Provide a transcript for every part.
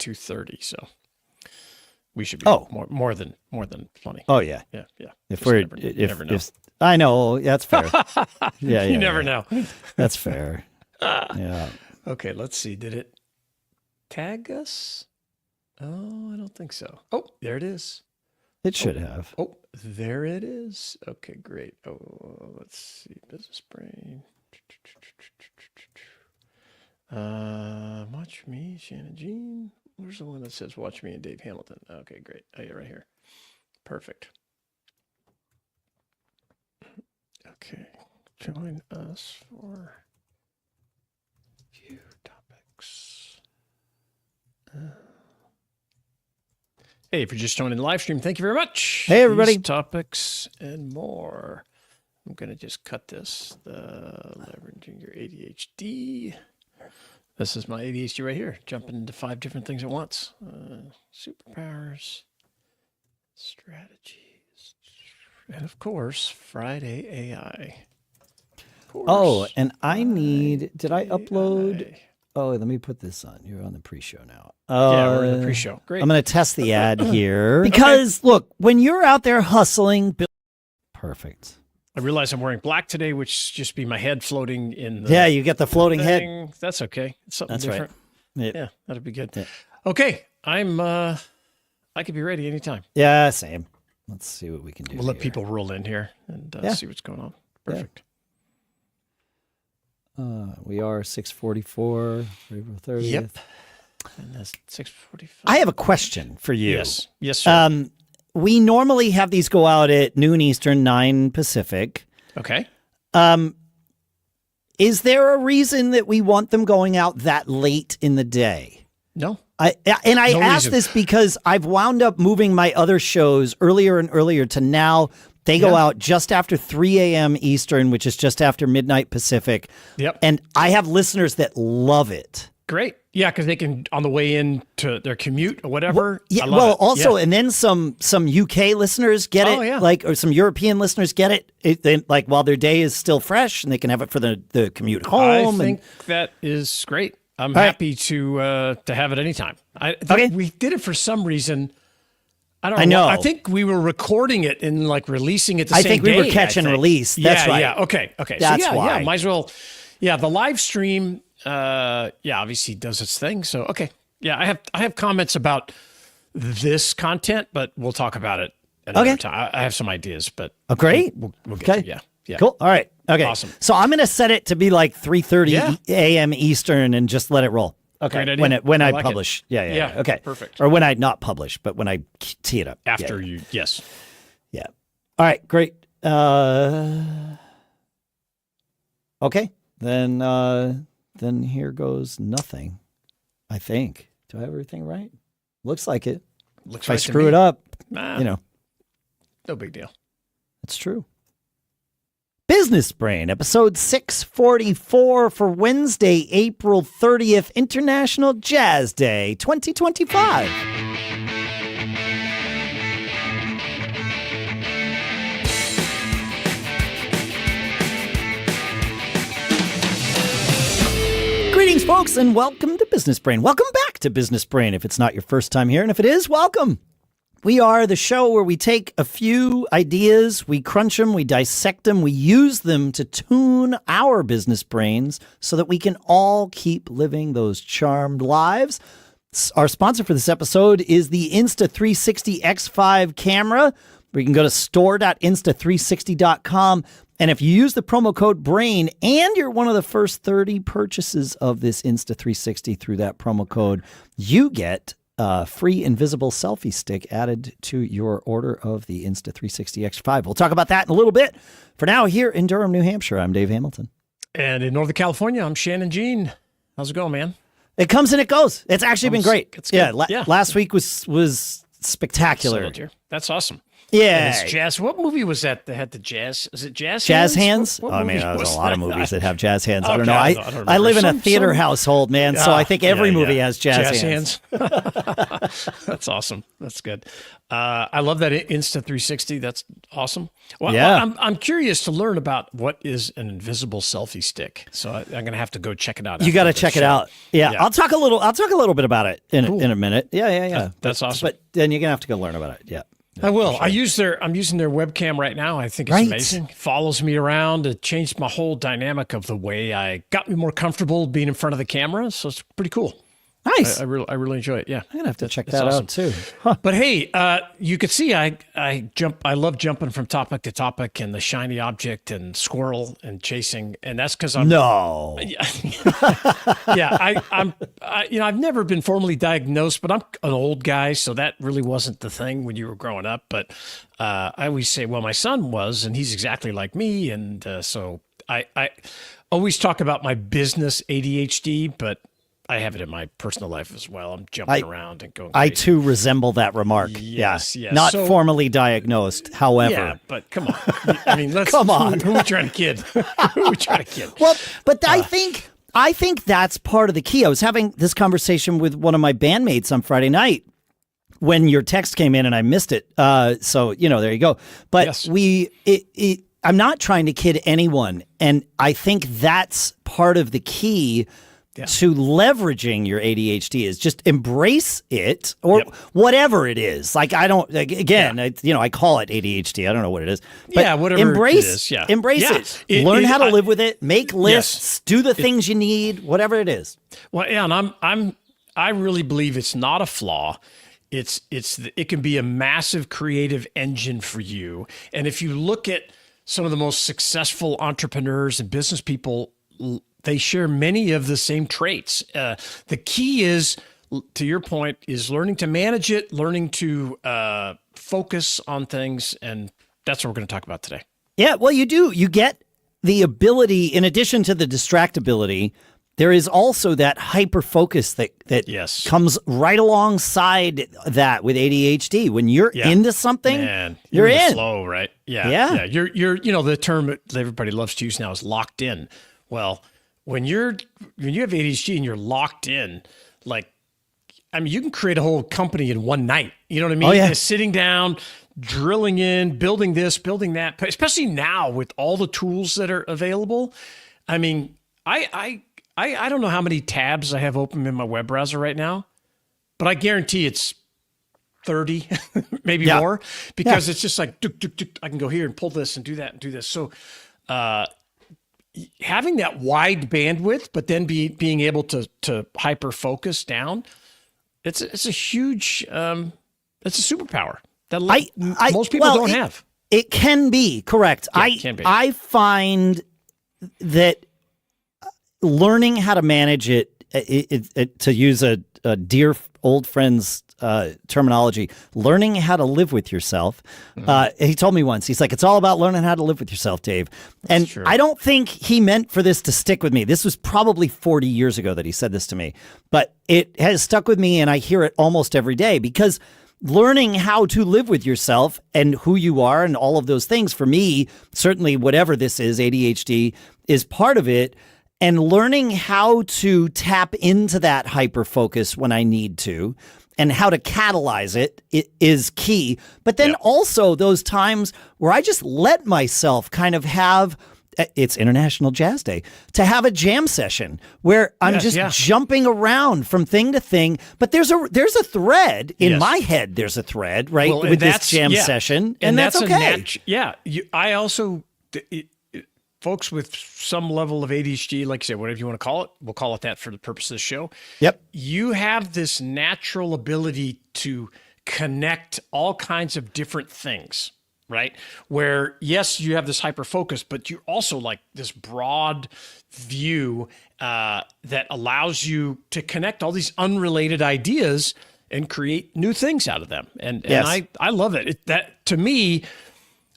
2:30, so we should be more than plenty. Oh yeah. Yeah. If you never know. I know, that's fair. Yeah. You never know. That's fair. Yeah. Okay, let's see. Did it tag us? Oh, I don't think so. Oh, there it is. It should have. Oh, there it is. Okay, great. Oh, let's see. Business Brain. Watch me, Shannon Jean. Where's the one that says watch me and Dave Hamilton? Okay, great. Oh, yeah, right here. Perfect. Okay. Join us for view topics. Hey, if you're just joining the live stream, thank you very much. Hey, everybody. These topics and more. I'm going to just cut this. The leveraging your ADHD. This is my ADHD right here. Jumping into 5 different things at once. Superpowers, strategies, and of course, Friday AI. Oh, and I need, did I upload? Oh, let me put this on. You're on the pre-show now. Yeah, we're in the pre-show. Great. I'm going to test the ad here. Because, look, when you're out there hustling, perfect. I realize I'm wearing black today, which just be my head floating in the... Yeah, you get the floating head. That's okay. It's something different. Right. Yeah, that'll be good. Yeah. Okay, I could be ready anytime. Yeah, same. Let's see what we can do. We'll let people roll in here and see what's going on. Perfect. We are 6:44, April 30th. Yep. And that's 6:45. I have a question for you. Yes, sir. We normally have these go out at noon Eastern, 9 Pacific. Okay. Is there a reason that we want them going out that late in the day? No. I ask this because I've wound up moving my other shows earlier and earlier to now. They go out just after 3 a.m. Eastern, which is just after midnight Pacific. Yep. And I have listeners that love it. Great. Yeah, because they can, on the way in to their commute or whatever. And then some UK listeners get it, or some European listeners get it, like while their day is still fresh, and they can have it for the commute home. I think that is great. I'm All happy to have it anytime. We did it for some reason. I don't know. I think we were recording it and like releasing it the same day. I think we were catch and release. That's right. Yeah. Okay. That's why. Yeah, might as well. Yeah, the live stream. Obviously does its thing. So okay. Yeah, I have comments about this content, but we'll talk about it another time. I have some ideas, but great. We'll get to it. Yeah. Cool. All right. Okay. Awesome. So I'm gonna set it to be like 3:30 a.m. Eastern and just let it roll. Okay. Great idea. When I publish. Yeah. Okay. Perfect. Or when I not publish, but when I tee it up. After you. Yes. Yeah. All right. Great. Okay. Then here goes nothing. I think. Do I have everything right? Looks like it. Looks if right I screw it up, no big deal. That's true. Business Brain, episode 644 for Wednesday, April 30th, International Jazz Day 2025. Greetings, folks, and welcome to Business Brain. Welcome back to Business Brain. If it's not your first time here, and if it is, welcome. We are the show where we take a few ideas, we crunch them, we dissect them, we use them to tune our business brains so that we can all keep living those charmed lives. Our sponsor for this episode is the Insta360 X5 camera. We can go to store.insta360.com. And if you use the promo code BRAIN and you're one of the first 30 purchases of this Insta360 through that promo code, you get free invisible selfie stick added to your order of the Insta360 X5. We'll talk about that in a little bit. For now, here in Durham, New Hampshire, I'm Dave Hamilton. And in Northern California, I'm Shannon Jean. How's it going, man? It comes and it goes. It's actually been great. It's good. Last week was spectacular. That's awesome. Yeah. It's jazz. What movie was that had the jazz? Is it Jazz Jazz Hands? hands? I mean, there's a lot of movies that have jazz hands. I don't know. Okay, I don't I live in a remember. theater household, man, so I think every movie has jazz hands. That's awesome. That's good. I love that Insta 360. That's awesome. Well, Yeah. I'm curious to learn about what is an invisible selfie stick. So I'm going to have to go check it out. You got to check it out. Yeah. I'll talk a little bit about it in a minute. Yeah. That's awesome. But then you're going to have to go learn about it. Yeah. I will. I'm using their webcam right now. I think it's amazing. Follows me around. It changed my whole dynamic of the way got me more comfortable being in front of the camera. So it's pretty cool. Nice. I really enjoy it. Yeah. I'm going to have to check that out too. Huh. But hey, you could see I love jumping from topic to topic and the shiny object and squirrel and chasing, and that's because I'm No. yeah, I've never been formally diagnosed, but I'm an old guy, so that really wasn't the thing when you were growing up. But I always say, well, my son was, and he's exactly like me, and so I always talk about my business ADHD, but I have it in my personal life as well. I'm jumping around and going crazy. I too resemble that remark. Yes. Not formally diagnosed, however. Yeah, but come on. I mean, let's Come on. Who are we trying to kid? Who are we trying to kid? Well, but I think that's part of the key. I was having this conversation with one of my bandmates on Friday night when your text came in and I missed it. So, there you go. But Yes. I'm not trying to kid anyone. And I think that's part of the key to leveraging your ADHD is just embrace it or whatever it is. Like, I don't, again, I call it ADHD. I don't know what it is. But whatever embrace, it is. Yeah. Embrace it. Learn how to live with it. Make lists. Do the things you need, whatever it is. Well, yeah, and I really believe it's not a flaw. It can be a massive creative engine for you. And if you look at some of the most successful entrepreneurs and business people, they share many of the same traits. The key is, to your point, is learning to manage it, learning to focus on things. And that's what we're going to talk about today. Yeah, well, you do. You get the ability, in addition to the distractibility, there is also that hyper focus that comes right alongside that with ADHD. When you're into something, you're in the flow, right? Yeah. You're the term that everybody loves to use now is locked in. Well, when you have ADHD and you're locked in, you can create a whole company in one night. You know what I mean? Oh, yeah. Just sitting down, drilling in, building this, building that, especially now with all the tools that are available. I mean, I don't know how many tabs I have open in my web browser right now, but I guarantee it's 30, maybe more, because it's just like, I can go here and pull this and do that and do this. So, having that wide bandwidth, but then being able to hyper focus down, it's a huge, it's a superpower that most people don't have. It can be correct. Yeah, it can be. I find that learning how to manage it, to use a dear old friend's terminology, learning how to live with yourself. He told me once, he's like, it's all about learning how to live with yourself, Dave. And true. I don't think he meant for this to stick with me. This was probably 40 years ago that he said this to me, but it has stuck with me and I hear it almost every day because learning how to live with yourself and who you are and all of those things, for me, certainly whatever this is, ADHD is part of it. And learning how to tap into that hyper focus when I need to and how to catalyze it is key. But then also those times where I just let myself kind of have, it's International Jazz Day, to have a jam session where I'm jumping around from thing to thing. But there's a thread in my head. There's a thread, right, with this jam session. And that's okay. I also... folks with some level of ADHD, like you said, whatever you want to call it, we'll call it that for the purpose of the show. Yep. You have this natural ability to connect all kinds of different things, right? Where, yes, you have this hyper focus, but you're also like this broad view that allows you to connect all these unrelated ideas and create new things out of them. And I love it. That to me,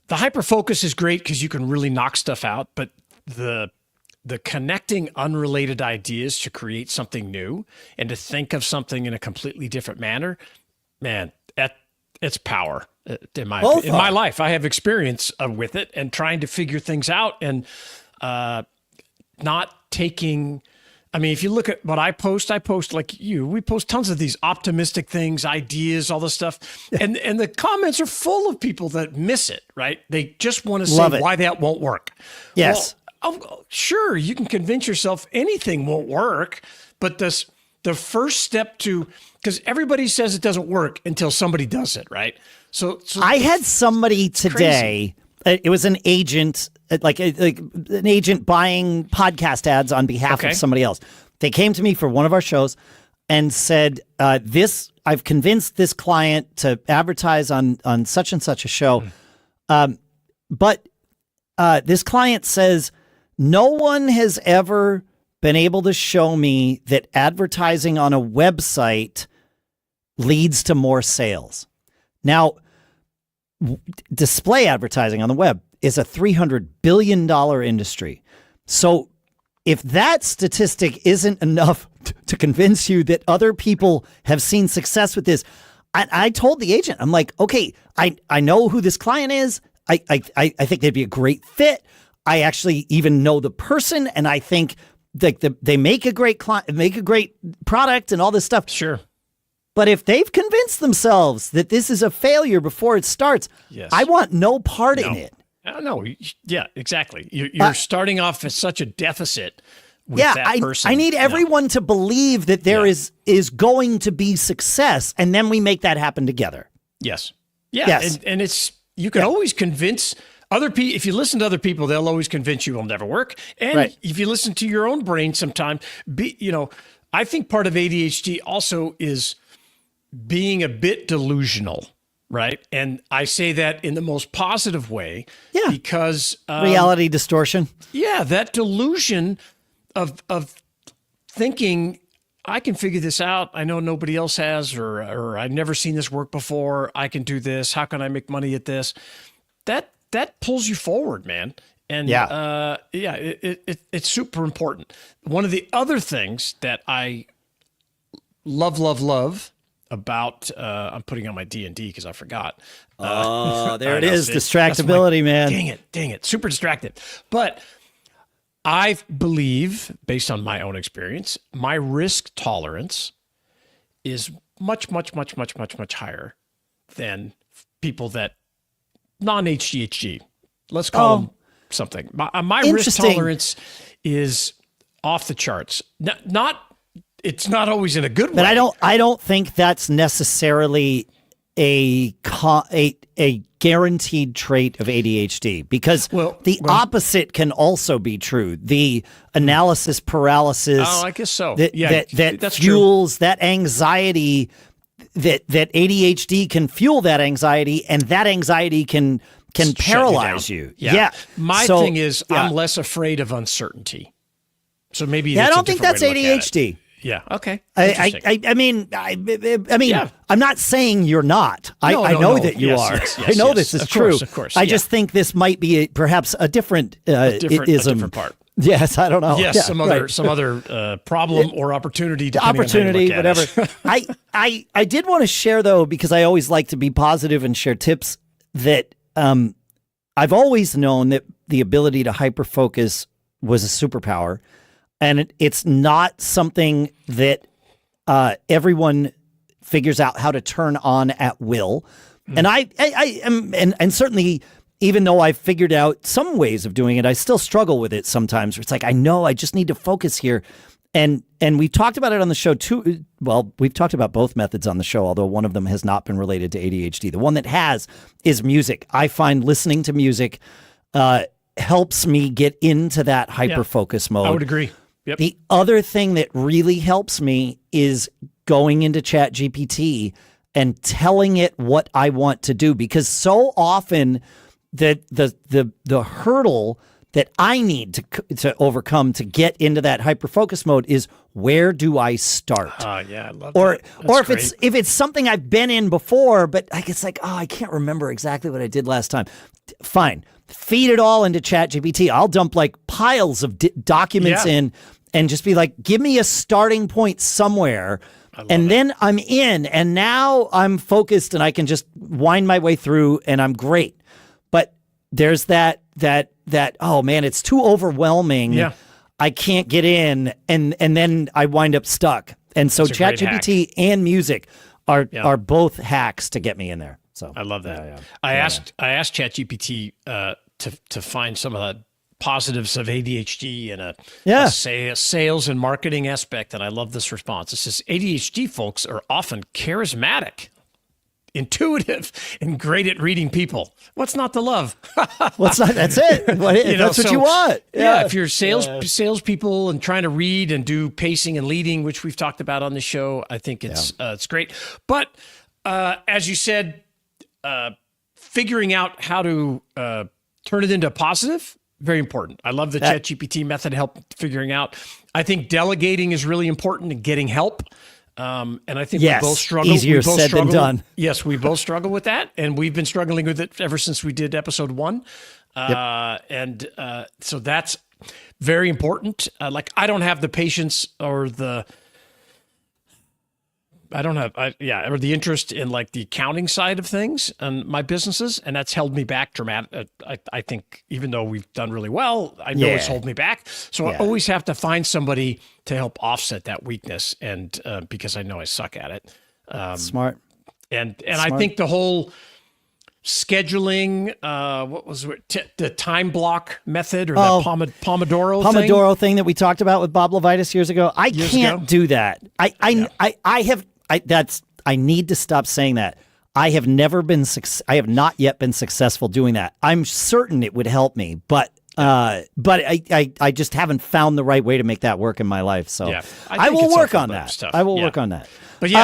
the hyper focus is great because you can really knock stuff out, but the connecting unrelated ideas to create something new and to think of something in a completely different manner, man, it's power. Both in my life. I have experience with it and trying to figure things out and not taking. I mean, if you look at what I post like you. We post tons of these optimistic things, ideas, all this stuff, and the comments are full of people that miss it. Right? They just want to say why that won't work. Yes. Well, sure, you can convince yourself anything won't work, but the first step because everybody says it doesn't work until somebody does it, right? So I had somebody today. It was an agent, like an agent buying podcast ads on behalf of somebody else. They came to me for one of our shows and said, I've convinced this client to advertise on such and such a show. But this client says, no one has ever been able to show me that advertising on a website leads to more sales. Now, display advertising on the web is a $300 billion industry. So if that statistic isn't enough to convince you that other people have seen success with this, I told the agent, I'm like, okay, I know who this client is. I think they'd be a great fit. I actually even know the person, and I think they make a great make a great product and all this stuff. Sure. But if they've convinced themselves that this is a failure before it starts, I want no part in it. No. Yeah, exactly. You're starting off at such a deficit with that person. I need everyone to believe that there is going to be success, and then we make that happen together. Yes. Yeah. Yes. And it's you can always convince other people. If you listen to other people, they'll always convince you it'll never work. And if you listen to your own brain sometime, I think part of ADHD also is being a bit delusional, right? And I say that in the most positive way because reality distortion. Yeah, that delusion of thinking I can figure this out. I know nobody else has, or I've never seen this work before. I can do this. How can I make money at this? That pulls you forward, man. And it's super important. One of the other things that I love about I'm putting on my D&D because I forgot. There it is, distractibility, man. Dang it, super distracted. But I believe, based on my own experience, my risk tolerance is much higher than people that non-HGHG. Let's call them something. My risk tolerance is off the charts. It's not always in a good way. But I don't think that's necessarily a guaranteed trait of ADHD, because the opposite can also be true. The analysis paralysis. Oh, I guess so. That fuels that anxiety. That ADHD can fuel that anxiety, and that anxiety can paralyze you. Yeah. My thing is, I'm less afraid of uncertainty. So maybe I don't think that's ADHD. Yeah. Okay. I mean, I'm not saying you're not. I know that you are. Yes, I know this is true. Of course. I just think this might be perhaps a different ism. Part. Yes, I don't know. Yes, some other problem or opportunity. Opportunity, on how you look whatever. I did want to share, though, because I always like to be positive and share tips, that I've always known that the ability to hyperfocus was a superpower. And it's not something that everyone figures out how to turn on at will. And I am, and certainly, even though I've figured out some ways of doing it, I still struggle with it sometimes. Where it's like, I know I just need to focus here. And we've talked about it on the show too. Well, we've talked about both methods on the show, although one of them has not been related to ADHD. The one that has is music. I find listening to music helps me get into that hyper-focus mode. I would agree. Yep. The other thing that really helps me is going into ChatGPT and telling it what I want to do, because so often the hurdle that I need to overcome to get into that hyper-focus mode is, where do I start? I love that. Or if it's something I've been in before, but it's like, I can't remember exactly what I did last time. Fine. Feed it all into ChatGPT. I'll dump like piles of documents in and just be like, give me a starting point somewhere. And then I'm in, and now I'm focused, and I can just wind my way through and I'm great. But there's that oh man, it's too overwhelming. Yeah. I can't get in, and then I wind up stuck. And so That's a great ChatGPT and music are both hacks to get me in there. So I love that. Yeah. I asked ChatGPT to find some of the positives of ADHD and a sales and marketing aspect, and I love this response. It says ADHD folks are often charismatic, intuitive, and great at reading people. What's not to love? What's not? That's it. That's what you want. Yeah. If you're salespeople and trying to read and do pacing and leading, which we've talked about on the show, I think it's great. But as you said, figuring out how to turn it into a positive, very important. I love the ChatGPT method help figuring out. I think delegating is really important and getting help. And I think we both struggle. Easier said than done. Yes, we both struggle with that, and we've been struggling with it ever since we did episode 1. And so that's very important. Like I don't have the patience or the interest in like the accounting side of things and my businesses, and that's held me back dramatically. I think even though we've done really well, I know it's held me back. So I always have to find somebody to help offset that weakness, and because I know I suck at it. Smart. And I think the whole scheduling, what was it, the time block method or the Pomodoro thing that we talked about with Bob Levitas years ago. I can't do that. I need to stop saying that. I have not yet been successful doing that. I'm certain it would help me, but I just haven't found the right way to make that work in my life. So I will work on that. I will work on that. But go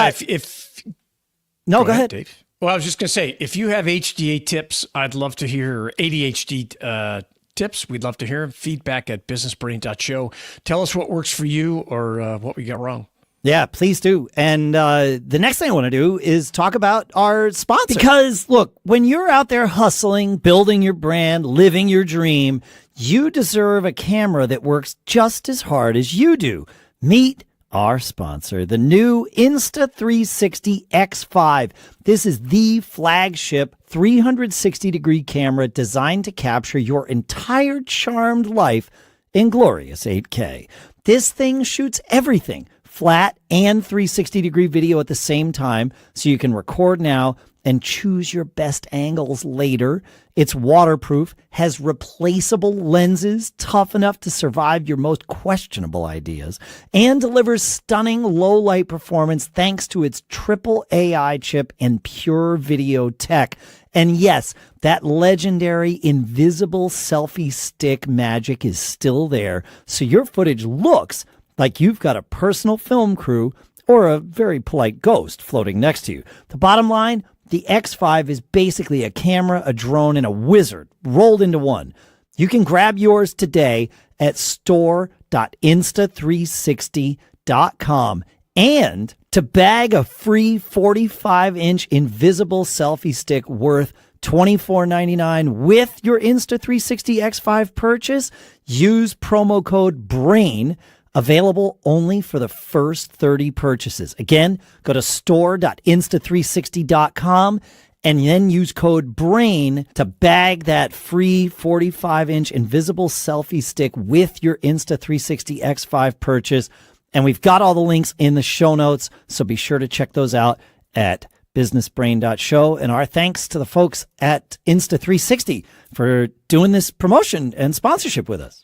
ahead, Dave. Well, I was just going to say, if you have HDA tips, I'd love to hear ADHD tips. We'd love to hear them. Feedback at businessbrain.show. Tell us what works for you or what we got wrong. Yeah, please do. And the next thing I want to do is talk about our sponsor. Because, look, when you're out there hustling, building your brand, living your dream, you deserve a camera that works just as hard as you do. Meet our sponsor, the new Insta360 X5. This is the flagship 360-degree camera designed to capture your entire charmed life in glorious 8K. This thing shoots everything, flat and 360-degree video at the same time, so you can record now and choose your best angles later. It's waterproof, has replaceable lenses tough enough to survive your most questionable ideas, and delivers stunning low-light performance thanks to its triple AI chip and pure video tech. And yes, that legendary invisible selfie stick magic is still there, so your footage looks like you've got a personal film crew or a very polite ghost floating next to you. The bottom line, the X5 is basically a camera, a drone, and a wizard rolled into one. You can grab yours today at store.insta360.com. And to bag a free 45-inch invisible selfie stick worth $24.99 with your Insta360 X5 purchase, use promo code BRAIN, available only for the first 30 purchases. Again, go to store.insta360.com and then use code BRAIN to bag that free 45-inch invisible selfie stick with your Insta360 X5 purchase. And we've got all the links in the show notes, so be sure to check those out at businessbrain.show. And our thanks to the folks at Insta360 for doing this promotion and sponsorship with us.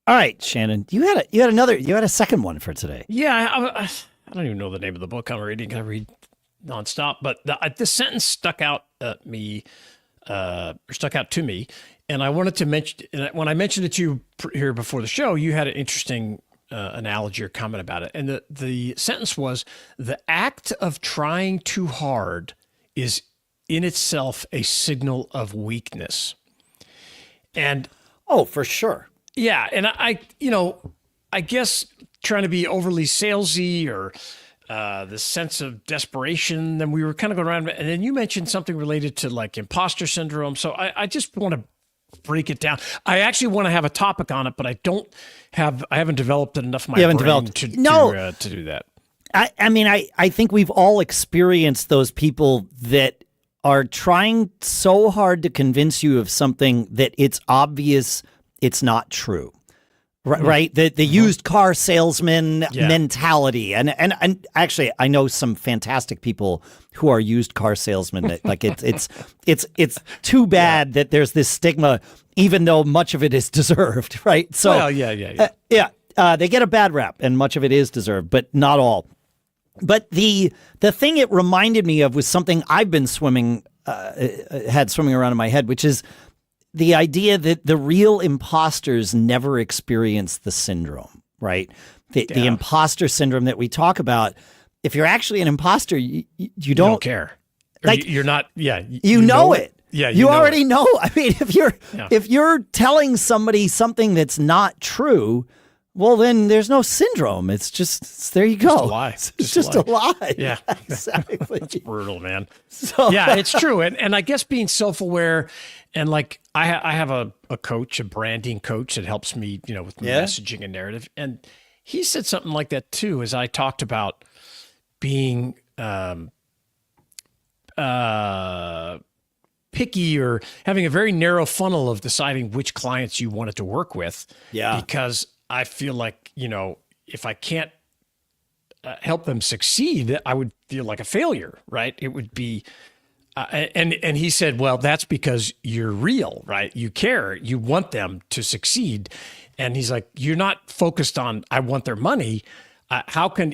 All right, Shannon, you had a second one for today. Yeah, I don't even know the name of the book I'm reading. I read nonstop, but this sentence stuck out to me, and I wanted to mention. When I mentioned it to you here before the show, you had an interesting analogy or comment about it, and the sentence was: "The act of trying too hard is in itself a signal of weakness." And for sure. Yeah, and I guess trying to be overly salesy or the sense of desperation, then we were kind of going around, and then you mentioned something related to like imposter syndrome. So I just want to break it down. I actually want to have a topic on it, but I haven't developed enough of my brain to do that. I mean, I think we've all experienced those people that are trying so hard to convince you of something that it's obvious it's not true. Right? The used car salesman mentality. And actually I know some fantastic people who are used car salesmen. Like it's too bad that there's this stigma, even though much of it is deserved, right? So Well, they get a bad rap, and much of it is deserved, but not all. But the thing it reminded me of was something I've been swimming around in my head, which is the idea that the real imposters never experience the syndrome, right? The imposter syndrome that we talk about. If you're actually an imposter, you don't care. Like, you're not. Yeah, you know it. Yeah, you already know. I mean, if you're telling somebody something that's not true, well, then there's no syndrome. It's just there you go. Just a lie. It's just a lie. Yeah, exactly. That's brutal, man. So yeah, it's true, and I guess being self-aware, and like I have a coach, a branding coach that helps me, with messaging and narrative, and he said something like that too. As I talked about being picky or having a very narrow funnel of deciding which clients you wanted to work with. Yeah, because I feel like, if I can't help them succeed, I would feel like a failure, right? It would be, and he said, well, that's because you're real, right? You care, you want them to succeed. And he's like, you're not focused on, I want their money.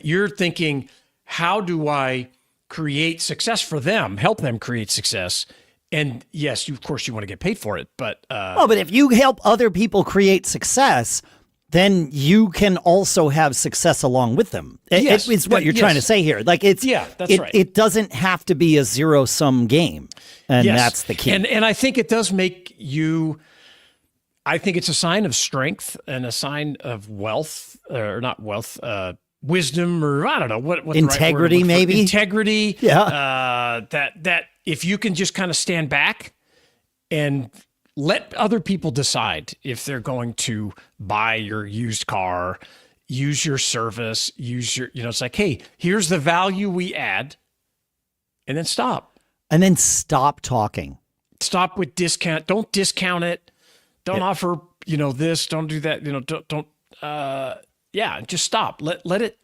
You're thinking, how do I create success for them, help them create success? And yes, of course you want to get paid for it, but. But if you help other people create success, then you can also have success along with them. Yes, it's what you're trying to say here. Like that's right. It doesn't have to be a zero-sum game, and that's the key. And I think it does make you. I think it's a sign of strength and a sign of wealth, or not wealth, wisdom, or I don't know what integrity, the right word maybe integrity. Yeah. That if you can just kind of stand back and let other people decide if they're going to buy your used car, use your service, use your, it's like, hey, here's the value we add, and then stop. And then stop talking. Stop with discount. Don't discount it. Don't offer, this, don't do that. Just stop. Let it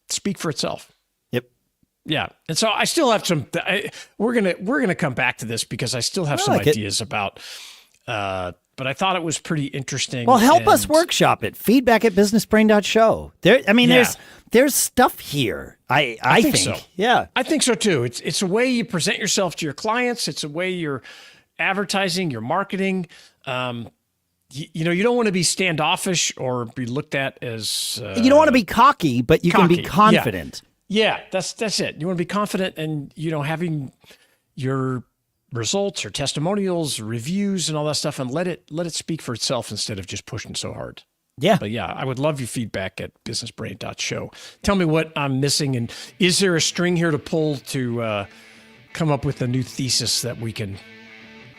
speak for itself. Yep. Yeah. And so I still have some, we're going to come back to this because I still have some ideas about, but I thought it was pretty interesting. Well, help us workshop it. Feedback at businessbrain.show. There's stuff here. I think so. Yeah. I think so too. It's a way you present yourself to your clients. It's a way you're advertising, you're marketing. You don't want to be standoffish or be looked at as you don't want to be cocky, but you can be confident. Yeah, that's it. You want to be confident and having your results or testimonials, reviews, and all that stuff, and let it speak for itself instead of just pushing so hard. Yeah. But yeah, I would love your feedback at businessbrain.show. Tell me what I'm missing, and is there a string here to pull to come up with a new thesis that we can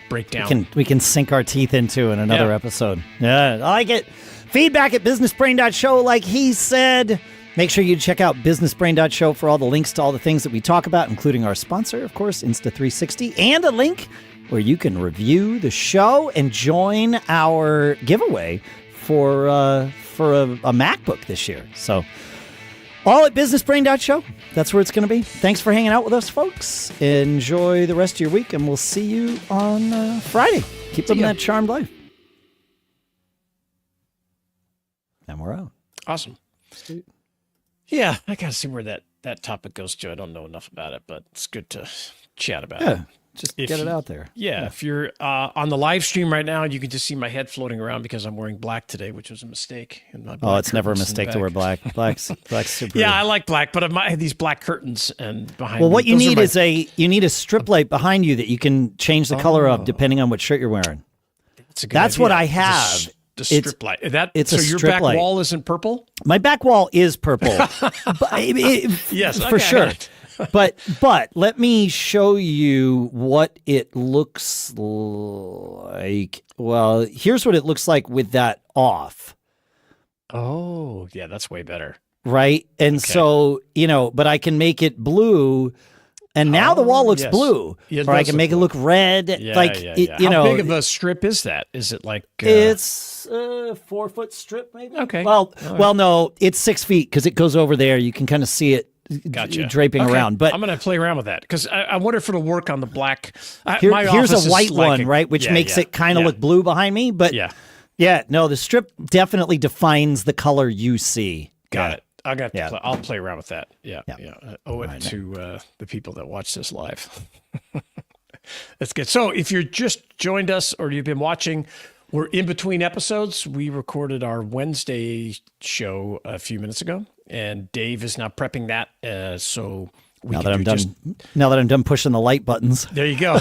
break down? We can sink our teeth into in another episode. Yeah, I like it. Feedback at businessbrain.show, like he said. Make sure you check out businessbrain.show for all the links to all the things that we talk about, including our sponsor, of course, Insta360, and a link where you can review the show and join our giveaway for a MacBook this year. So all at businessbrain.show. That's where it's going to be. Thanks for hanging out with us, folks. Enjoy the rest of your week, and we'll see you on Friday. Keep living that charmed life. And we're out. Awesome. Sweet. Yeah, I got to see where that topic goes to. I don't know enough about it, but it's good to chat about it. Just get it out there. Yeah, if you're on the live stream right now, you can just see my head floating around because I'm wearing black today, which was a mistake. It's never a mistake to wear black. Black's super. Yeah, I like black, but I have these black curtains and behind. Well, what you need is a strip light behind you that you can change the color of depending on what shirt you're wearing. That's what I have. The strip light. So your back wall isn't purple? My back wall is purple. Yes, for sure. But let me show you what it looks like. Well, here's what it looks like with that off. Oh, yeah, that's way better. Right? And so, but I can make it blue And now the wall looks yes. blue, Yeah, it or I does can look make it blue. look red. Yeah, like yeah, it- yeah. you How know, big of a strip is that? Is it like? it's a 4-foot strip, maybe. Okay. Well, All right. well, no, it's 6 feet because it goes over there. You can kind of see it Gotcha. draping Okay. around. But I'm going to play around with that because I wonder if it'll work on the black. My here's office a is white like one, right, which yeah, makes yeah, it kind of yeah. look blue behind me. But Yeah. no, the strip definitely defines the color you see. Got it. I got. Yeah. I'll play around with that. Yeah. Yeah. Yeah. I owe it to the people that watch this live. That's good. So if you're just joined us or you've been watching, we're in between episodes. We recorded our Wednesday show a few minutes ago, and Dave is now prepping that. So we Now can that do I'm done, now that I'm done pushing the light buttons. There you go.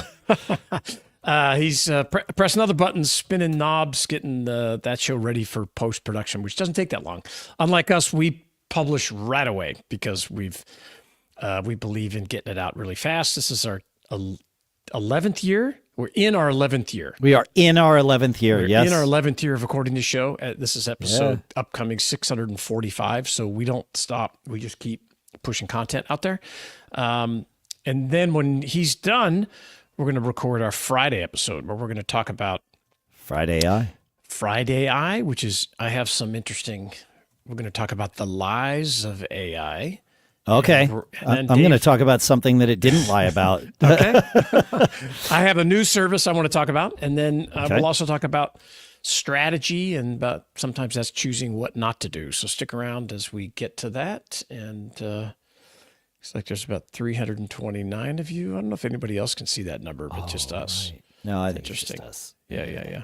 He's pressing other buttons, spinning knobs, getting that show ready for post-production, which doesn't take that long. Unlike us, we publish right away because we believe in getting it out really fast. This is our 11th year. We're in our 11th year. We are in our 11th year. We're Yes, in our 11th year of recording the show. This is episode upcoming 645. So we don't stop. We just keep pushing content out there. And then when he's done, we're going to record our Friday episode where we're going to talk about Friday AI, which is, I have some interesting, we're going to talk about the lies of AI. Okay, And I'm then going to talk about something that it didn't lie about. Okay. I have a new service I want to talk about. And then we'll also talk about strategy and about sometimes that's choosing what not to do. So stick around as we get to that. And looks like there's about 329 of you. I don't know if anybody else can see that number, but just us. Right. No, I think Interesting. it's just us. Yeah.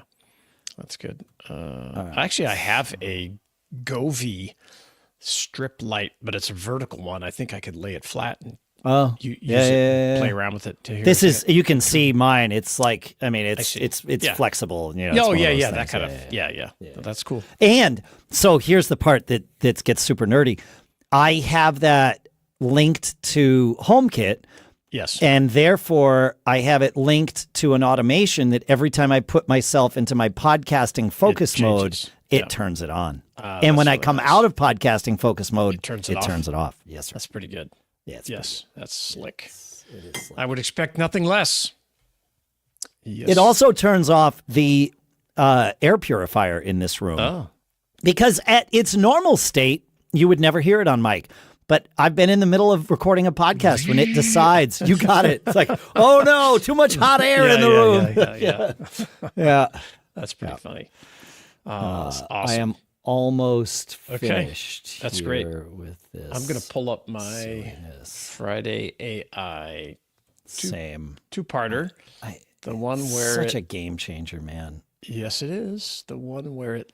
That's good. Actually, I have a Govee strip light, but it's a vertical one. I think I could lay it flat and use it, play around with it. To hear This is, you can see mine. It's like, I mean, it's Yeah. flexible. You know, Oh, it's one of yeah, those yeah. That things. kind of, yeah. That's cool. And so here's the part that gets super nerdy. I have that linked to HomeKit. Yes. And therefore, I have it linked to an automation that every time I put myself into my podcasting focus mode, changes. it turns it on. And that's when I really come nice. out of podcasting focus mode, it turns turns it it off. Yes, sir. That's pretty good. Yeah, it's Yes, that's slick. it is. I would expect nothing less. Yes. It also turns off the air purifier in this room. Oh. Because at its normal state, you would never hear it on mic. But I've been in the middle of recording a podcast when it decides, you got it. It's like, oh no, too much hot air in the room. Yeah. Yeah. That's pretty funny. That's awesome. I am almost Okay. finished. That's here great. with this. I'm going to pull up my silliness. Friday AI Same. two-parter. The one where Such a game changer, man. yes, it is. The one where it,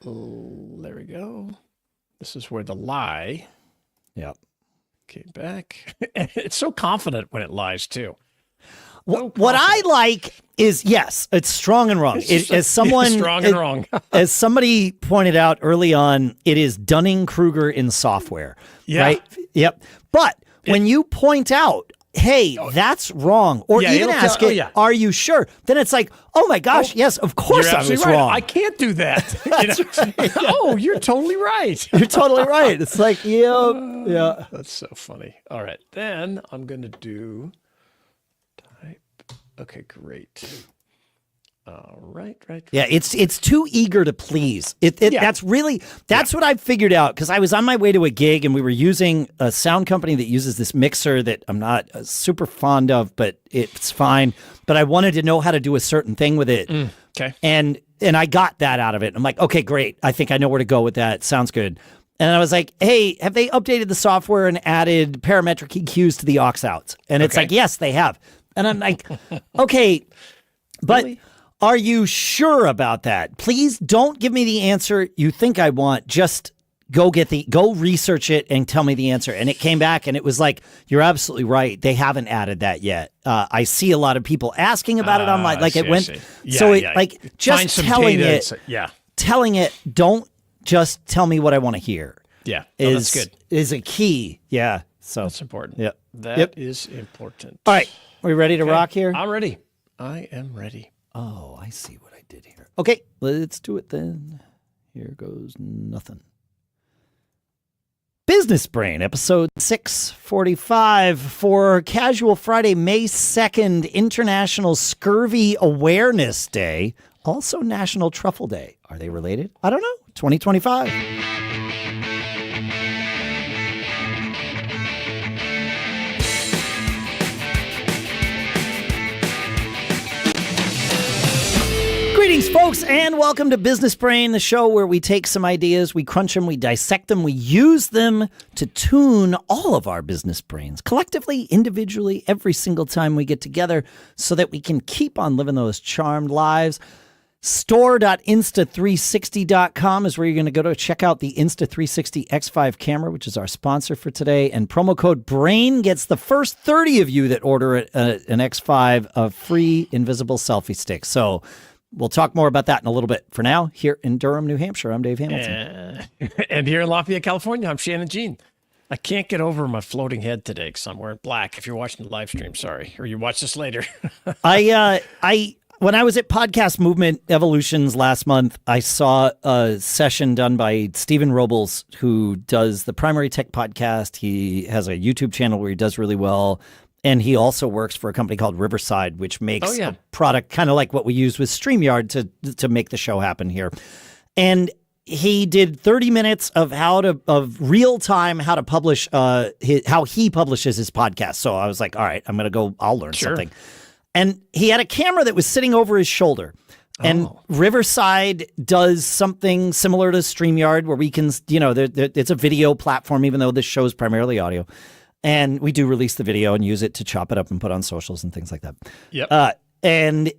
there we go. This is where the lie Yep. came back. It's so confident when it lies too. What I like is, yes, it's strong and wrong. As someone strong and wrong. as somebody pointed out early on, it is Dunning-Kruger in software. Yeah. Right? Yep. But when you point out, hey, that's wrong, or Yeah, even it'll ask tell- it, are you sure? Then it's like, oh my gosh, yes, of course You're I was absolutely right. wrong. I can't do that. You know? Oh, you're totally right. You're totally right. It's like, yeah. That's so funny. All right. Then I'm going to do type. Okay, great. All right. Yeah, it's too eager to please. Yeah. That's what I figured out, because I was on my way to a gig and we were using a sound company that uses this mixer that I'm not super fond of, but it's fine. But I wanted to know how to do a certain thing with it. Okay. And I got that out of it. I'm like, okay, great. I think I know where to go with that. Sounds good. And I was like, hey, have they updated the software and added parametric EQs to the aux outs? And it's Okay. like, yes, they have. And I'm like, okay, but Really? are you sure about that? Please don't give me the answer you think I want. Just go research it and tell me the answer. And it came back and it was like, you're absolutely right. They haven't added that yet. I see a lot of people asking about it online. Like it went, so it like Find just some telling data and it, say- yeah. telling it, don't just tell me what I want to hear. Yeah. No, that's good. Is a key. Yeah. So That's important. Yep. That is important. all right. Are we ready to rock here? I'm ready. I am ready. Oh, I see what I did here. Okay, let's do it then. Here goes nothing. Business Brain, episode 645 for Casual Friday, May 2nd, International Scurvy Awareness Day, also National Truffle Day. Are they related? I don't know. 2025. Greetings, folks, and welcome to Business Brain, the show where we take some ideas, we crunch them, we dissect them, we use them to tune all of our business brains, collectively, individually, every single time we get together, so that we can keep on living those charmed lives. Store.insta360.com is where you're going to go to check out the Insta360 X5 camera, which is our sponsor for today. And promo code BRAIN gets the first 30 of you that order an X5 a free invisible selfie stick. So we'll talk more about that in a little bit. For now, here in Durham, New Hampshire, I'm Dave Hamilton. And here in Lafayette, California, I'm Shannon Jean. I can't get over my floating head today because I'm wearing black. If you're watching the live stream, sorry. Or you watch this later. When I was at Podcast Movement Evolutions last month, I saw a session done by Stephen Robles, who does the Primary Tech Podcast. He has a YouTube channel where he does really well. And he also works for a company called Riverside, which makes a product kind of like what we use with StreamYard to make the show happen here. And he did 30 minutes of real time how to publish how he publishes his podcast. So I was like, all right, I'll learn something. And he had a camera that was sitting over his shoulder. And Riverside does something similar to StreamYard where we can, it's a video platform, even though this show is primarily audio. And we do release the video and use it to chop it up and put on socials and things like that. Yep. And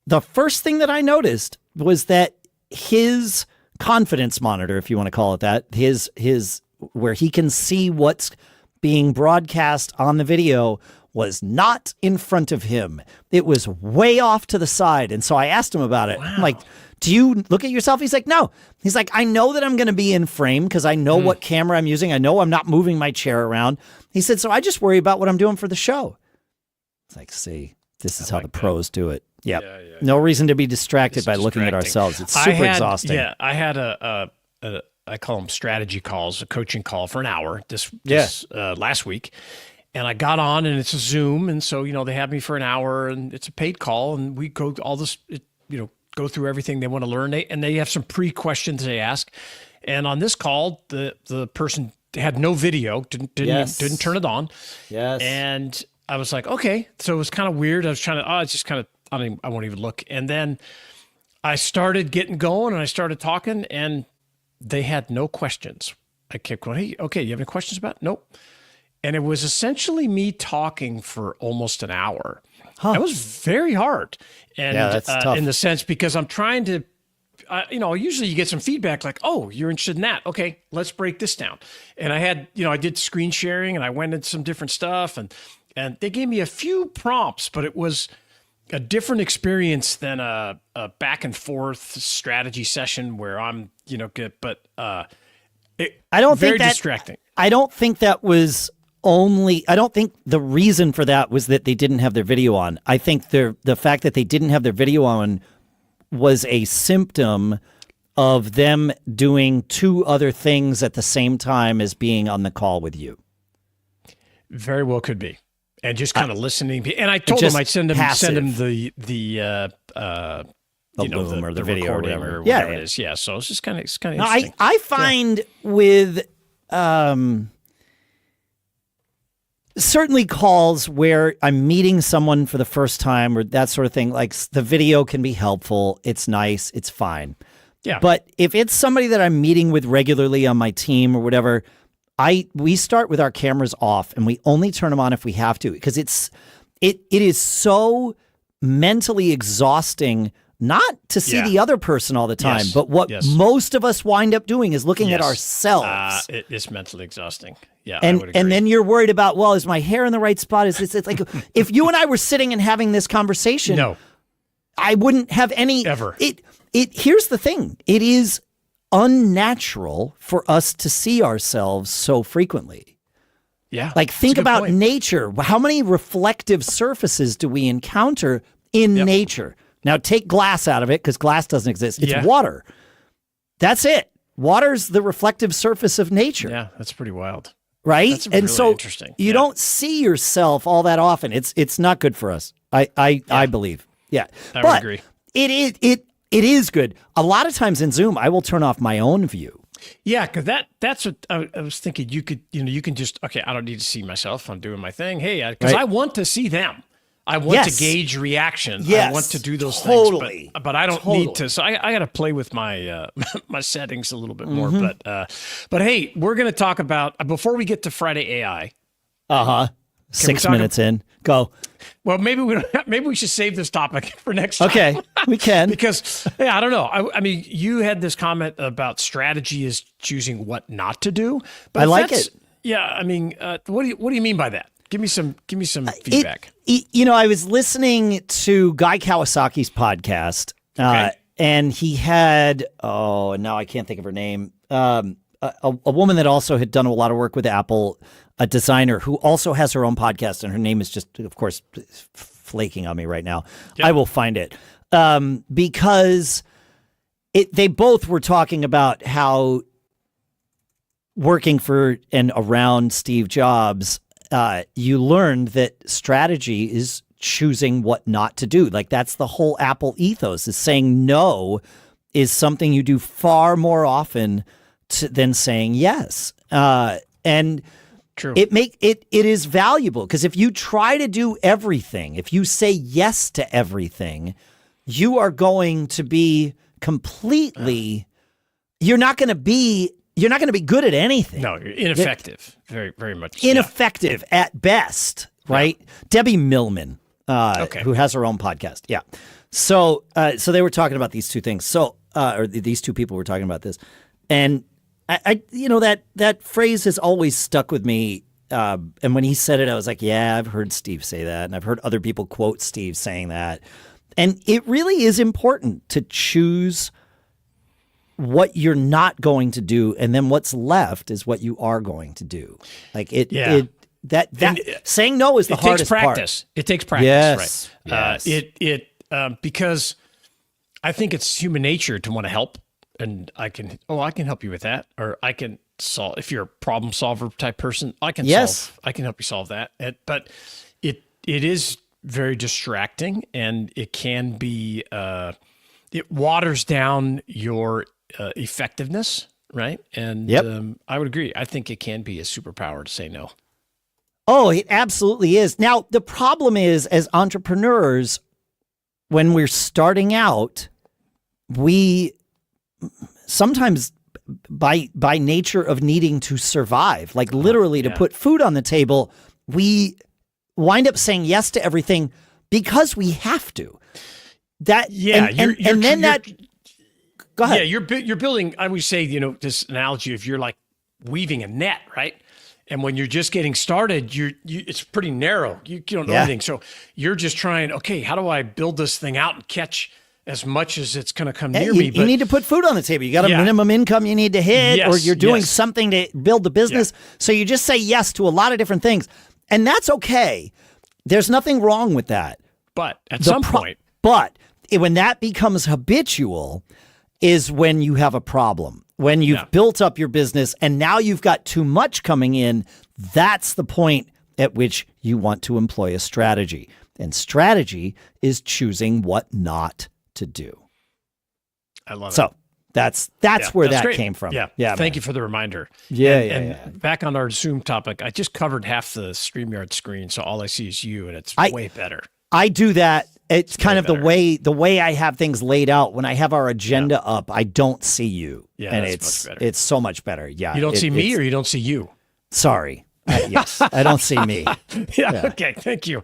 the first thing that I noticed was that his confidence monitor, if you want to call it that, his where he can see what's being broadcast on the video, was not in front of him. It was way off to the side. And so I asked him about it. Wow. I'm like, do you look at yourself? He's like, no. He's like, I know that I'm going to be in frame because I know what camera I'm using. I know I'm not moving my chair around. He said, so I just worry about what I'm doing for the show. It's like, see, this is how the pros do it. Yep. Yeah. No reason to be distracted by looking at ourselves. It's super exhausting. Yeah, I had I call them strategy calls, a coaching call for an hour this last week. And I got on, and it's a Zoom, and so they have me for an hour, and it's a paid call, and we go all this, go through everything they want to learn, and they have some pre-questions they ask. And on this call, the person had no video, didn't turn it on. Yes. And I was like, okay, so it was kind of weird. I was trying to, it's just kind of, I won't even look. And then I started getting going, and I started talking, and they had no questions. I kept going, hey, okay, you have any questions about it? Nope. And it was essentially me talking for almost an hour. It was very hard. And that's tough. In the sense, because I'm trying to, usually you get some feedback like, oh, you're interested in that. Okay, let's break this down. And I had, I did screen sharing, and I went into some different stuff, and they gave me a few prompts, but it was a different experience than a back and forth strategy session where I'm, very distracting. I don't think that was I don't think the reason for that was that they didn't have their video on. I think the fact that they didn't have their video on was a symptom of them doing two other things at the same time as being on the call with you. Very well could be. And just kind of listening. And I told them I'd send them the Loom or the video or whatever it is. Yeah. So it's just kind of interesting. I find with certainly calls where I'm meeting someone for the first time or that sort of thing, like the video can be helpful. It's nice. It's fine. Yeah. But if it's somebody that I'm meeting with regularly on my team or whatever, we start with our cameras off and we only turn them on if we have to, because it is so mentally exhausting not to see the other person all the time, but what most of us wind up doing is looking at ourselves. It is mentally exhausting. Yeah, and I would agree. And then you're worried about, well, is my hair in the right spot? It's like if you and I were sitting and having this conversation, I wouldn't have any ever. Here's the thing: it is unnatural for us to see ourselves so frequently. Yeah, like think about nature. How many reflective surfaces do we encounter in nature? Now take glass out of it because glass doesn't exist. It's water. That's it. Water's the reflective surface of nature. Yeah, that's pretty wild. Right? That's and really so interesting. you don't see yourself all that often. It's not good for us. I believe. Yeah. I but would agree. It is good. A lot of times in Zoom, I will turn off my own view. Yeah, because that's what I was thinking. You can just, okay, I don't need to see myself. I'm doing my thing. Hey, because I want to see them. I want to gauge reaction. Yes. I want to do those Totally. things, but I don't need to. So I got to play with my my settings a little bit more. But hey, we're going to talk about, before we get to Friday AI. 6 minutes in, go. Well, maybe we should save this topic for next time. Okay, we can. Because I don't know. I mean, you had this comment about strategy is choosing what not to do. But I like it. Yeah, I mean, what do you mean by that? Give me some feedback. I was listening to Guy Kawasaki's podcast, and he had now I can't think of her name. A woman that also had done a lot of work with Apple, a designer who also has her own podcast, and her name is just, of course, flaking on me right now. Yep. I will find it because they both were talking about how working for and around Steve Jobs, you learned that strategy is choosing what not to do. Like, that's the whole Apple ethos, is saying no is something you do far more often than saying yes. And true. It is valuable, because if you try to do everything, if you say yes to everything, you are going to be completely, you're not going to be good at anything. No, you're ineffective. Very, very much. Ineffective at best, right? Yeah. Debbie Millman, who has her own podcast. Yeah. So they were talking about these two things. So, or these two people were talking about this. And I that phrase has always stuck with me. And when he said it, I was like, yeah, I've heard Steve say that. And I've heard other people quote Steve saying that. And it really is important to choose what you're not going to do, and then what's left is what you are going to do. Like saying no is the hardest part. It takes practice. Yes. Right. Yes. Because I think it's human nature to want to help, and I can help you with that, or I can solve, if you're a problem solver type person, I can help you solve that. But it is very distracting, and it can be it waters down your effectiveness, right? And I would agree. I think it can be a superpower to say no. Oh, it absolutely is. Now, the problem is, as entrepreneurs, when we're starting out, we sometimes, by nature of needing to survive, like literally to put food on the table, we wind up saying yes to everything because we have to. Go ahead. Yeah, you're building, I would say, this analogy of you're like weaving a net, right? And when you're just getting started, it's pretty narrow. You don't know anything. So you're just trying, okay, how do I build this thing out and catch as much as it's going to come near me? But you need to put food on the table. You got a minimum income you need to hit, or you're doing something to build the business. Yeah. So you just say yes to a lot of different things. And that's okay. There's nothing wrong with that. But at some point. But when that becomes habitual is when you have a problem. When you've built up your business and now you've got too much coming in, that's the point at which you want to employ a strategy. And strategy is choosing what not to do. I love it. So that's where that came from. Yeah. Thank you for the reminder. And back on our Zoom topic, I just covered half the StreamYard screen, so all I see is you, and it's way better. I do that. It's kind of the way I have things laid out. When I have our agenda up, I don't see you. Yeah, and it's much better. It's so much better. Yeah. You don't see me, or you don't see you? Sorry. Yes, I don't see me. Okay, thank you.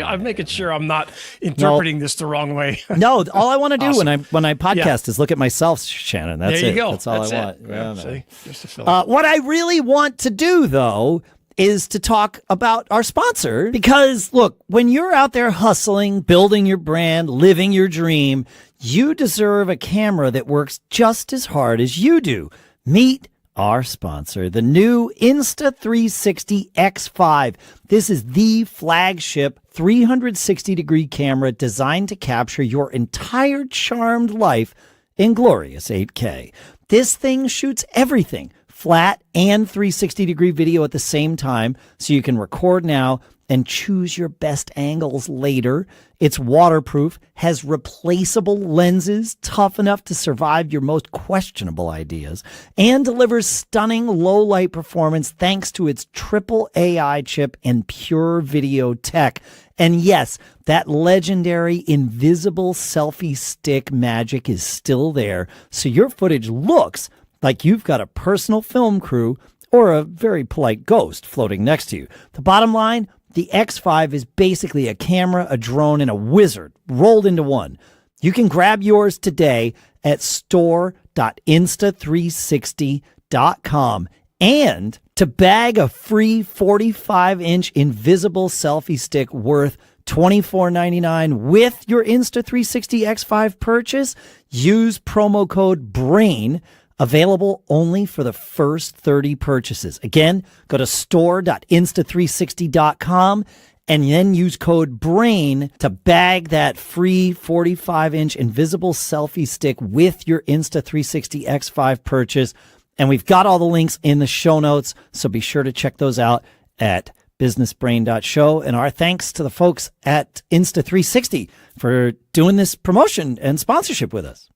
I'm making sure I'm not interpreting this the wrong way. No, all I want to do when I podcast is look at myself, Shannon. That's there you go. That's all I want. Yeah, see? Just to fill what I really want to do, though, is to talk about our sponsor. Because, look, when you're out there hustling, building your brand, living your dream, you deserve a camera that works just as hard as you do. Meet our sponsor, the new Insta360 X5. This is the flagship 360-degree camera designed to capture your entire charmed life in glorious 8K. This thing shoots everything, flat and 360-degree video at the same time, so you can record now and choose your best angles later. It's waterproof, has replaceable lenses tough enough to survive your most questionable ideas, and delivers stunning low-light performance thanks to its triple AI chip and pure video tech. And yes, that legendary invisible selfie stick magic is still there, so your footage looks like you've got a personal film crew or a very polite ghost floating next to you. The bottom line, the X5 is basically a camera, a drone, and a wizard rolled into one. You can grab yours today at store.insta360.com. And to bag a free 45-inch invisible selfie stick worth $24.99 with your Insta360 X5 purchase, use promo code BRAIN. Available only for the first 30 purchases. Again, go to store.insta360.com and then use code BRAIN to bag that free 45-inch invisible selfie stick with your Insta360 X5 purchase. And we've got all the links in the show notes, so be sure to check those out at businessbrain.show. And our thanks to the folks at Insta360 for doing this promotion and sponsorship with us.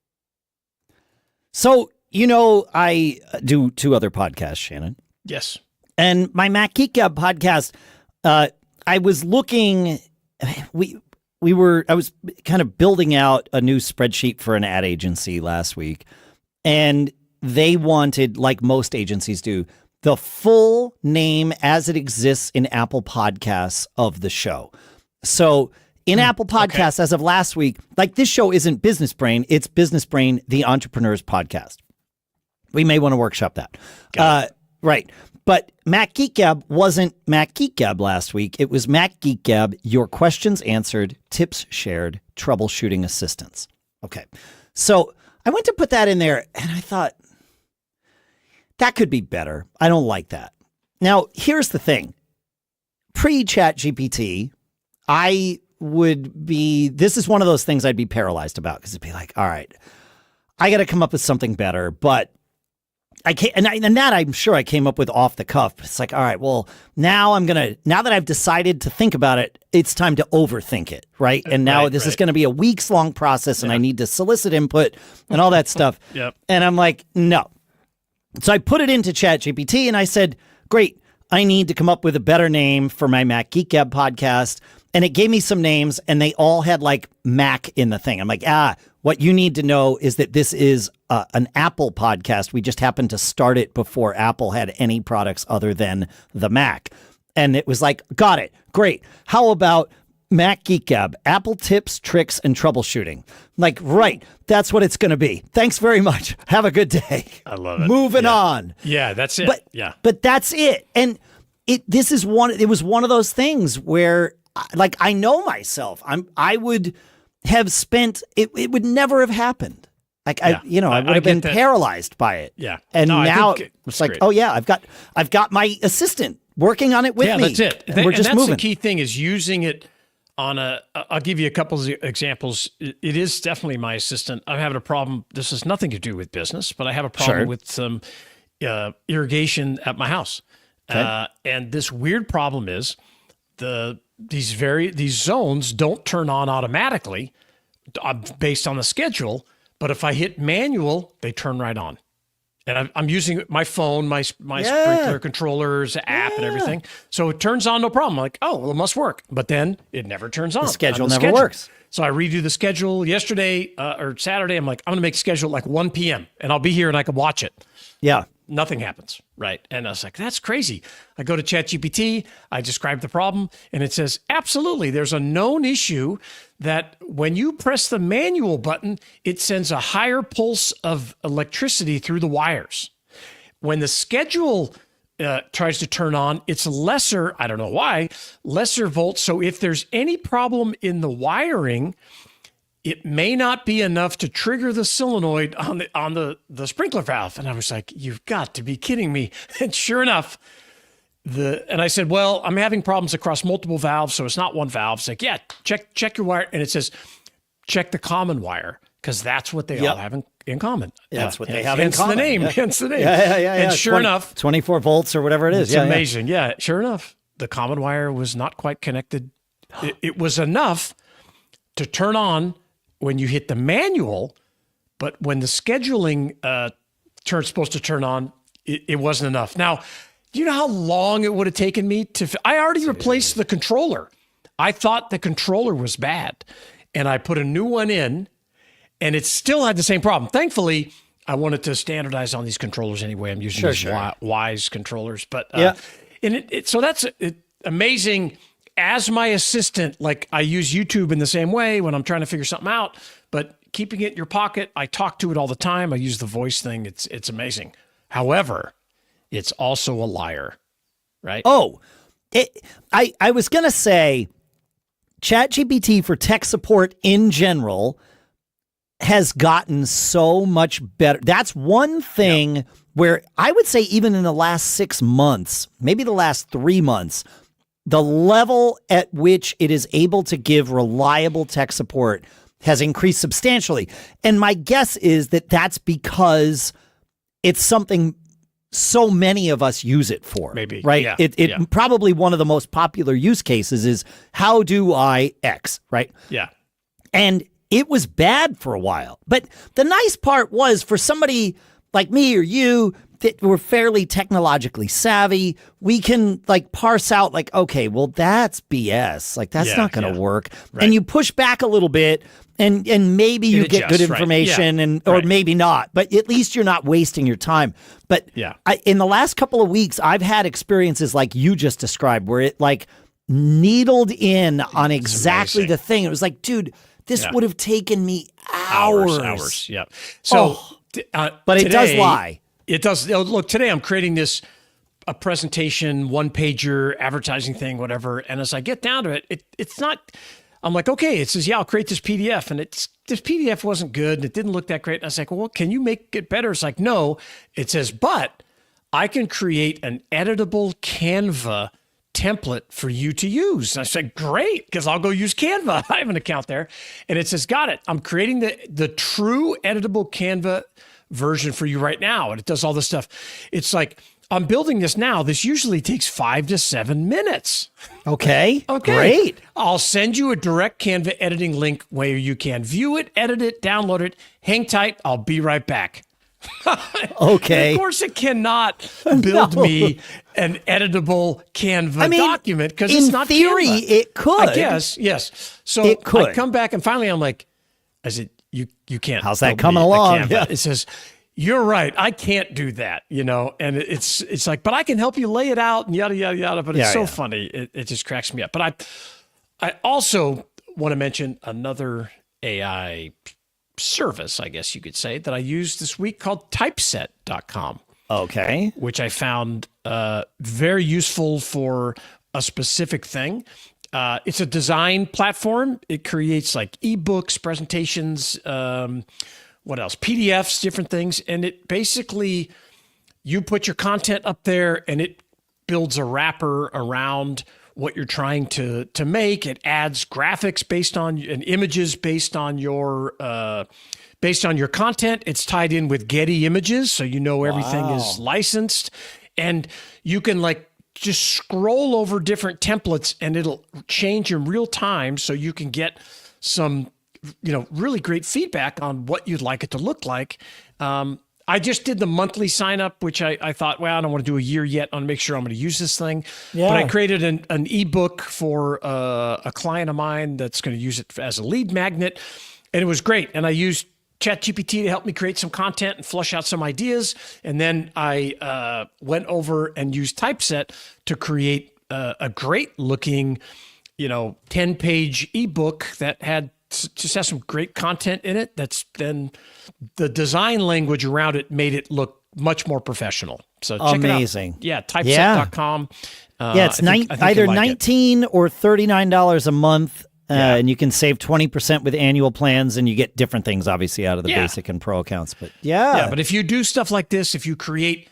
So, you know, I do 2 other podcasts, Shannon. Yes. And my Mac Geek Gab podcast, I was looking, I was kind of building out a new spreadsheet for an ad agency last week. And they wanted, like most agencies do, the full name as it exists in Apple Podcasts of the show. So in Apple Podcasts, as of last week, like this show isn't Business Brain, it's Business Brain, the Entrepreneur's Podcast. We may want to workshop that. Right. But Mac Geek Gab wasn't Mac Geek Gab last week. It was Mac Geek Gab, your questions answered, tips shared, troubleshooting assistance. Okay. So I went to put that in there and I thought, that could be better. I don't like that. Now, here's the thing. Pre-ChatGPT, this is one of those things I'd be paralyzed about because it'd be like, all right, I got to come up with something better, but I can't, and that I'm sure I came up with off the cuff. But it's like, all right, well, now that I've decided to think about it, it's time to overthink it, right? And now this is going to be a weeks long process, and I need to solicit input and all that stuff. Yep. And I'm like, no. So I put it into ChatGPT, and I said, great, I need to come up with a better name for my Mac Geek Gab podcast. And it gave me some names, and they all had like Mac in the thing. I'm like, what you need to know is that this is an Apple podcast. We just happened to start it before Apple had any products other than the Mac. And it was like, got it. Great. How about Mac Geek Gab, Apple tips, tricks, and troubleshooting? Like, right. That's what it's going to be. Thanks very much. Have a good day. I love it. Moving on. Yeah, that's it. But that's it. And it was one of those things where, like, I know myself. I would have spent it. It would never have happened. Like I would have been paralyzed by it. Yeah. And now it's like, great. Oh yeah, I've got my assistant working on it with me. Yeah, that's it. And we're just that's moving. The key thing is using it on I'll give you a couple of examples. It is definitely my assistant. I'm having a problem. This has nothing to do with business, but I have a problem with some irrigation at my house. Okay. And this weird problem is these zones don't turn on automatically based on the schedule, but if I hit manual, they turn right on. And I'm using my phone, my sprinkler controllers app and everything. So it turns on, no problem. I'm like, oh, well, it must work. But then it never turns on. The schedule never works. So I redo the schedule yesterday or Saturday. I'm like, I'm going to make the schedule like 1 p.m. and I'll be here and I can watch it. Yeah. Nothing happens, right? And I was like, that's crazy. I go to ChatGPT, I describe the problem, and it says, absolutely, there's a known issue that when you press the manual button, it sends a higher pulse of electricity through the wires. When the schedule tries to turn on, it's lesser, I don't know why, lesser volts. So if there's any problem in the wiring, it may not be enough to trigger the solenoid on the sprinkler valve. And I was like, you've got to be kidding me. And sure enough, and I said, well, I'm having problems across multiple valves, so it's not one valve. It's like, yeah, check your wire. And it says, check the common wire. because that's what they Yep. all have in common. That's what they have in Hence common. the name. Yeah. Hence the name. Yeah. And sure enough, 24 volts or whatever it is. it's amazing. Yeah, sure enough, the common wire was not quite connected. It was enough to turn on when you hit the manual, but when the scheduling supposed to turn on, it wasn't enough. Now, do you know how long it would have taken me to? I already replaced the controller. I thought the controller was bad, and I put a new one in, and it still had the same problem. Thankfully, I wanted to standardize on these controllers anyway. I'm using these Wise controllers, but and so that's amazing. As my assistant, like I use YouTube in the same way when I'm trying to figure something out, but keeping it in your pocket, I talk to it all the time. I use the voice thing. It's amazing. However, it's also a liar, right? Oh, I was going to say ChatGPT for tech support in general has gotten so much better. That's one thing where I would say even in the last 6 months, maybe the last 3 months, the level at which it is able to give reliable tech support has increased substantially. And my guess is that that's because it's something so many of us use it for. Maybe. Right? Yeah. It probably one of the most popular use cases is how do I X, right? Yeah. And it was bad for a while. But the nice part was for somebody like me or you that were fairly technologically savvy, we can like parse out like, okay, well, that's BS. Like that's not going to work. Right. And you push back a little bit and maybe you get good information and or maybe not, but at least you're not wasting your time. But in the last couple of weeks, I've had experiences like you just described where it like needled in on exactly the thing. It was like, dude, this would have taken me hours. Yeah. So, but it does lie. It does. Look, today I'm creating a presentation, one pager, advertising thing, whatever. And as I get down to it, it's not, I'm like, okay, it says, I'll create this PDF. And this PDF wasn't good. And it didn't look that great. And I was like, well, can you make it better? It's like, no, it says, but I can create an editable Canva template for you to use. And I said, great, because I'll go use Canva. I have an account there. And it says, got it. I'm creating the true editable Canva version for you right now. And it does all this stuff. It's like, I'm building this now. This usually takes 5 to 7 minutes. Okay. Great. I'll send you a direct Canva editing link where you can view it, edit it, download it. Hang tight. I'll be right back. Okay. And of course, it cannot build me an editable Canva document because it's not theory, Canva. it could. I guess, yes. So it could. I come back and finally I'm like, I said, you can't. How's that build coming me a along? Canva. Yeah. It says, you're right. I can't do that, and it's like, but I can help you lay it out and yada, yada, yada. But it's so funny. It just cracks me up. But I also want to mention another AI service, I guess you could say, that I used this week called typeset.com. Okay. Which I found very useful for a specific thing. It's a design platform. It creates like ebooks, presentations, what else? PDFs, different things. And it basically, you put your content up there and it builds a wrapper around what you're trying to make. It adds graphics based on and images based on your content. It's tied in with Getty Images, so you know everything is licensed. And you can like just scroll over different templates and it'll change in real time so you can get some really great feedback on what you'd like it to look like. I just did the monthly sign up, which I thought, well, I don't want to do a year yet. I want to make sure I'm going to use this thing. Yeah. But I created an ebook for a client of mine that's going to use it as a lead magnet. And it was great. And I used ChatGPT to help me create some content and flush out some ideas. And then I went over and used Typeset to create a great looking, 10-page ebook that just has some great content in it. That's then the design language around it made it look much more professional. So check amazing. It out. Yeah, typeset.com. It's either $19 or $39 a month. And you can save 20% with annual plans, and you get different things, obviously, out of the basic and pro accounts. But but if you do stuff like this, if you create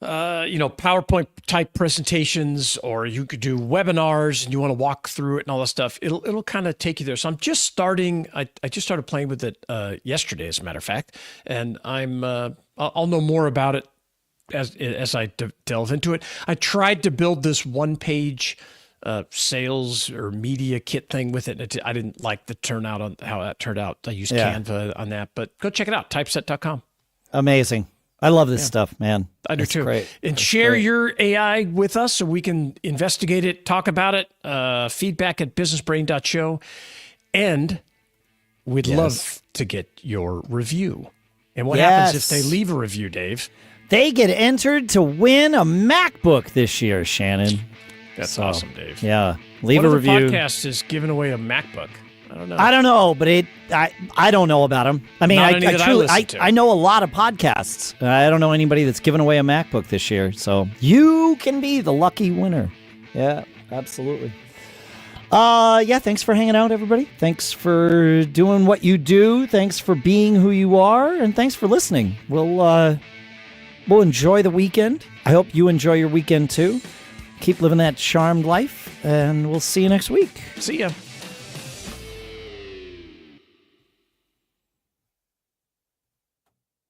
PowerPoint type presentations, or you could do webinars and you want to walk through it and all that stuff. It'll kind of take you there. So I'm just starting. I just started playing with it yesterday, as a matter of fact, and I'll know more about it as I delve into it. I tried to build this one-page sales or media kit thing with it. I didn't like the turnout on how that turned out. I used Canva on that, but go check it out. Typeset.com. Amazing. I love this stuff, man. I do too. Great. And That's share great. your AI with us so we can investigate it, talk about it, feedback at businessbrain.show. And we'd love to get your review. And what happens if they leave a review, Dave? They get entered to win a MacBook this year, Shannon. That's awesome, Dave. Yeah. Leave What a other review. podcast is giving away a MacBook? I don't know. I don't know, but I don't know about them. I mean, Not I any that I truly listen to. I know a lot of podcasts. I don't know anybody that's given away a MacBook this year. So you can be the lucky winner. Yeah, absolutely. Thanks for hanging out, everybody. Thanks for doing what you do. Thanks for being who you are, and thanks for listening. We'll enjoy the weekend. I hope you enjoy your weekend too. Keep living that charmed life, and we'll see you next week. See ya.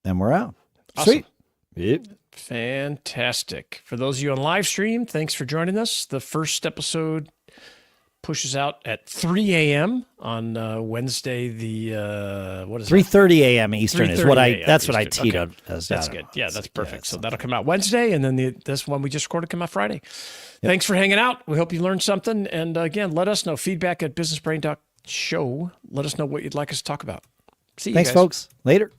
And we're out. Awesome. Sweet. Yep. Fantastic. For those of you on live stream, thanks for joining us. The first episode pushes out at 3 a.m. on Wednesday. What is it? 3:30 a.m. Eastern is what 3:30 I. a.m. That's what I Eastern. teed Okay. up as. That's good. Yeah, that's perfect. So that'll come out Wednesday, and then this one we just recorded come out Friday. Thanks for hanging out. We hope you learned something. And again, let us know. Feedback at businessbrain.show. Let us know what you'd like us to talk about. See you Thanks, guys. folks. Later.